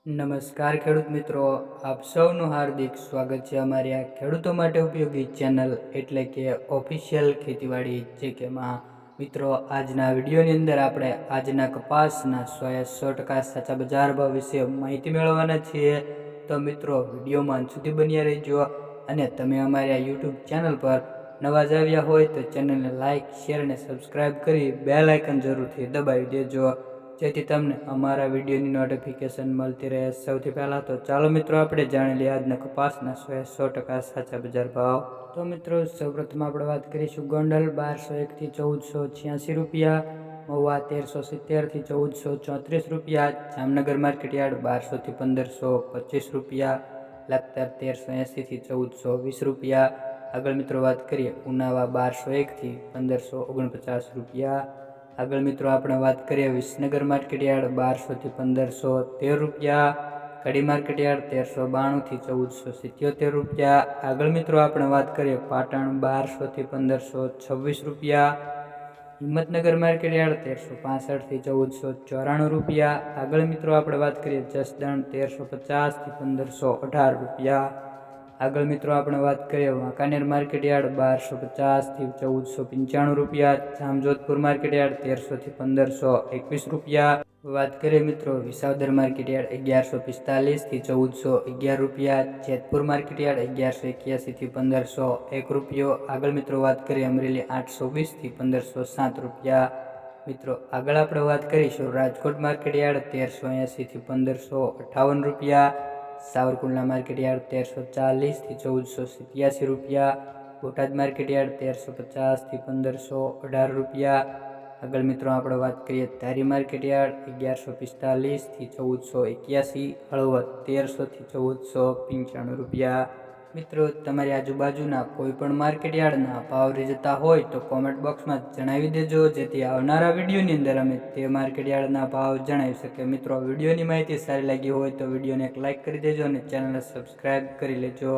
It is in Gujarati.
નમસ્કાર ખેડૂત મિત્રો, આપ સૌનું હાર્દિક સ્વાગત છે અમારી આ ખેડૂતો માટે ઉપયોગી ચેનલ એટલે કે ઓફિશિયલ ખેતીવાડી જેકેમાં. મિત્રો, આજના વિડીયોની અંદર આપણે આજના કપાસના 100% સાચા બજાર ભાવ વિશે માહિતી મેળવવાના છીએ. તો મિત્રો, વિડીયોમાં અંત સુધી બન્યા રહેજો. અને તમે અમારી આ યુટ્યુબ ચેનલ પર નવા જ આવ્યા હોય તો ચેનલને લાઇક, શેર અને સબસ્ક્રાઈબ કરી બેલ આઇકન જરૂરથી દબાવી દેજો, જેથી તમને અમારા વિડીયોની નોટિફિકેશન મળતી રહે સૌથી પહેલાં. તો ચાલો મિત્રો, આપણે જાણી લઈએ આજના કપાસના 100% સાચા બજાર ભાવ. તો મિત્રો, સૌપ્રથમ આપણે વાત કરીશું ગોંડલ 1201 થી 1486 રૂપિયા, મહુવા 1370 થી 1434 રૂપિયા, જામનગર માર્કેટયાર્ડ 1200 થી 1525 રૂપિયા, લખતર 1380 થી 1420 રૂપિયા. આગળ મિત્રો વાત કરીએ ઉનાવા 1201 થી 1549 રૂપિયા. આગળ મિત્રો આપણે વાત કરીએ વિસનગર માર્કેટયાર્ડ 1200 થી 1513 રૂપિયા, કડી માર્કેટયાર્ડ 1392 થી 1477 રૂપિયા. આગળ મિત્રો આપણે વાત કરીએ પાટણ 1200 થી 1526 રૂપિયા, હિંમતનગર માર્કેટયાર્ડ 1365 થી 1494 રૂપિયા. આગળ મિત્રો આપણે વાત કરીએ જસદણ 1350 થી 1518 રૂપિયા. આગળ મિત્રો આપણે વાત કરીએ વાંકાનેર માર્કેટયાર્ડ 1250 થી 1495 રૂપિયા, જામજોધપુર માર્કેટયાર્ડ 1300 થી 1521 રૂપિયા. વાત કરીએ મિત્રો વિસાવદર માર્કેટયાર્ડ 1145 થી 1411 રૂપિયા, જેતપુર માર્કેટયાર્ડ 1181 થી 1501 રૂપિયો. આગળ મિત્રો વાત કરીએ અમરેલી 820 થી 1507 રૂપિયા. મિત્રો આગળ આપણે વાત કરીશું રાજકોટ માર્કેટયાર્ડ 1380 થી 1558 રૂપિયા, સાવરકુંડલા માર્કેટયાર્ડ 1340 થી 1487 રૂપિયા, બોટાદ માર્કેટયાર્ડ 1350 થી 1518 રૂપિયા. આગળ મિત્રો આપણે વાત કરીએ ધારી માર્કેટયાર્ડ 1145 થી 1481, હળવદ 1300 થી 1495 રૂપિયા. મિત્રો, તમારી આજુબાજુના કોઈ પણ માર્કેટયાર્ડના ભાવ જતા હોય તો કોમેન્ટ બોક્સમાં જણાવી દેજો, જેથી આવનારા વિડીયોની અંદર અમે તે માર્કેટયાર્ડના ભાવ જણાવી શકીએ. મિત્રો, વિડીયોની માહિતી સારી લાગી હોય તો વિડીયોને એક લાઇક કરી દેજો અને ચેનલને સબસ્ક્રાઈબ કરી લેજો.